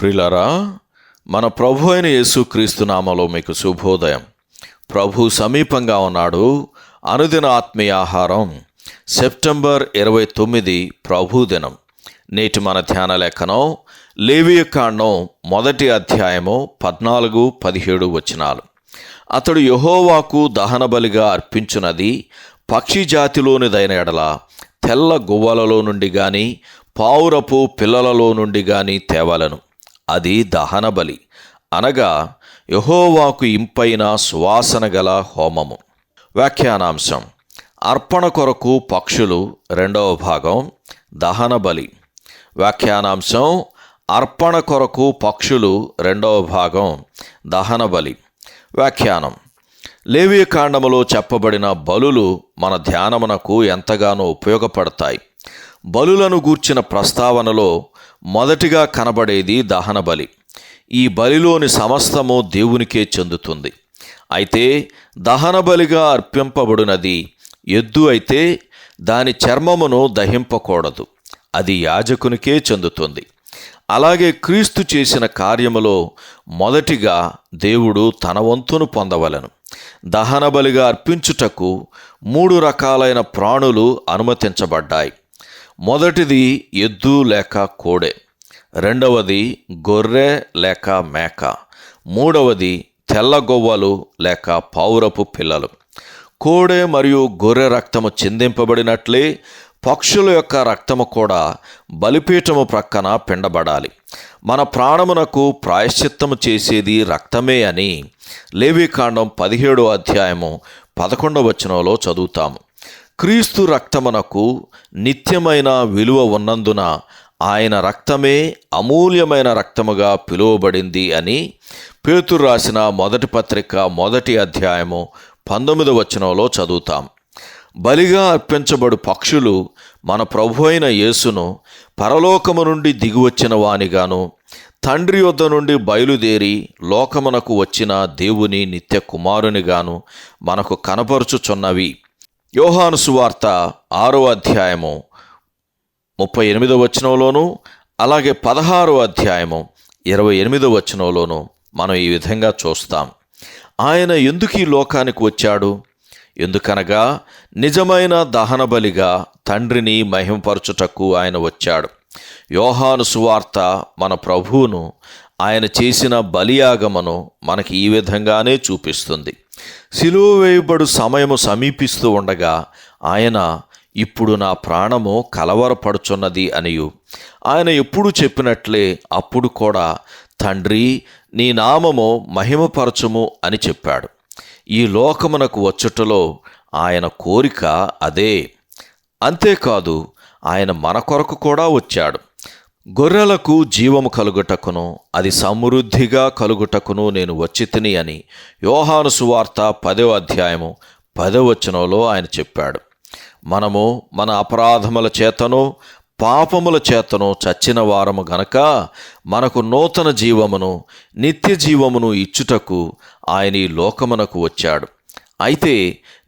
ప్రియులారా, మన ప్రభు అయిన యేసుక్రీస్తు నామములో మీకు శుభోదయం. ప్రభు సమీపంగా ఉన్నాడు. అనుదిన ఆత్మీయ ఆహారం సెప్టెంబర్ 29 ప్రభు దినం. నేటి మన ధ్యాన లేఖనం లేవియకాండం 1వ అధ్యాయము 14-17 వచనాలు. అతడు యెహోవాకు దహన బలిగా అర్పించున్నది పక్షి జాతిలోనిదైన ఎడల తెల్ల గువ్వలలో నుండి గాని పావురపు పిల్లలలో నుండి గాని తేవలను. అది దహన బలి, అనగా యెహోవాకు ఇంపైన సువాసన గల హోమము. వ్యాఖ్యానాంశం: అర్పణ కొరకు పక్షులు 2వ భాగం దహన బలి. వ్యాఖ్యానాంశం: అర్పణ కొరకు పక్షులు 2వ భాగం దహన బలి. వ్యాఖ్యానం: లేవియకాండములో చెప్పబడిన బలులు మన ధ్యానమునకు ఎంతగానో ఉపయోగపడతాయి. బలులను గూర్చిన ప్రస్తావనలో మొదటిగా కనబడేది దహన బలి. ఈ బలిలోని సమస్తము దేవునికే చెందుతుంది. అయితే దహన బలిగా అర్పింపబడినది ఎద్దు అయితే దాని చర్మమును దహింపకూడదు, అది యాజకునికే చెందుతుంది. అలాగే క్రీస్తు చేసిన కార్యములో మొదటిగా దేవుడు తన వంతును పొందవలెను. దహన బలిగా అర్పించుటకు 3 రకాలైన ప్రాణులు అనుమతించబడ్డాయి. మొదటిది ఎద్దు లేక కోడె, రెండవది గొర్రె లేక మేక, మూడవది తెల్లగొవ్వలు లేక పావురపు పిల్లలు. కోడె మరియు గొర్రె రక్తము చిందింపబడినట్లే పక్షుల యొక్క రక్తము కూడా బలిపీఠము ప్రక్కన పిండబడాలి. మన ప్రాణమునకు ప్రాయశ్చిత్తము చేసేది రక్తమే అని లేవికాండం 17వ అధ్యాయము 11వ వచనంలో చదువుతాము. క్రీస్తు రక్తమునకు నిత్యమైన విలువ ఉన్నందున ఆయన రక్తమే అమూల్యమైన రక్తముగా పిలువబడింది అని పేతురు రాసిన మొదటి పత్రిక 1వ అధ్యాయము 19వ వచనంలో చదువుతాం. బలిగా అర్పించబడు పక్షులు మన ప్రభు అయిన యేసును పరలోకము నుండి దిగివచ్చిన వానిగాను, తండ్రి యొద్ద నుండి బయలుదేరి లోకమునకు వచ్చిన దేవుని నిత్య కుమారునిగాను మనకు కనపరుచుచున్నవి. యోహాను సువార్త 6వ అధ్యాయము 38వ వచనంలోను, అలాగే 16వ అధ్యాయము 28వ వచనంలోను మనం ఈ విధంగా చూస్తాం. ఆయన ఎందుకు ఈ లోకానికి వచ్చాడు? ఎందుకనగా నిజమైన దహన బలిగా తండ్రిని మహిమపరచుటకు ఆయన వచ్చాడు. యోహాను సువార్త మన ప్రభువును, ఆయన చేసిన బలియాగమను మనకి ఈ విధంగానే చూపిస్తుంది. సిలువ వేయబడు సమయము సమీపిస్తూ ఉండగా ఆయన, ఇప్పుడు నా ప్రాణము కలవరపడుచున్నది అనియు, ఆయన ఎప్పుడు చెప్పినట్లే అప్పుడు కూడా, తండ్రి నీ నామము మహిమపరచుము అని చెప్పాడు. ఈ లోకమునకు వచ్చుటలో ఆయన కోరిక అదే. అంతేకాదు, ఆయన మన కొరకు కూడా వచ్చాడు. గొర్రెలకు జీవము కలుగుటకును అది సమృద్ధిగా కలుగుటకును నేను వచ్చితిని అని యోహాను సువార్త 10వ అధ్యాయము 10వ వచనంలో ఆయన చెప్పాడు. మనము మన అపరాధముల చేతను పాపముల చేతను చచ్చిన వారము గనక మనకు నూతన జీవమును నిత్య జీవమును ఇచ్చుటకు ఆయన ఈ లోకమునకు వచ్చాడు. అయితే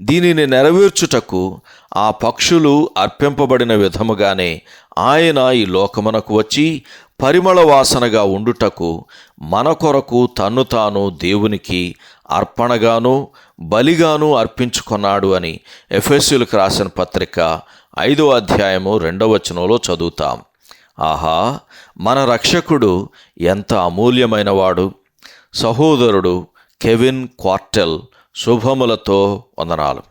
దీనిని నెరవేర్చుటకు ఆ పక్షులు అర్పింపబడిన విధముగానే ఆయన ఈ లోకమునకు వచ్చి పరిమళ వాసనగా ఉండుటకు మన కొరకు తన్ను తాను దేవునికి అర్పణగాను బలిగాను అర్పించుకున్నాడు అని ఎఫెసీయులకు రాసిన పత్రిక 5వ అధ్యాయము 2వ వచనంలో చదువుతాం. ఆహా, మన రక్షకుడు ఎంత అమూల్యమైనవాడు! సహోదరుడు కెవిన్ క్వార్టెల్ శుభములతో వందనాలు.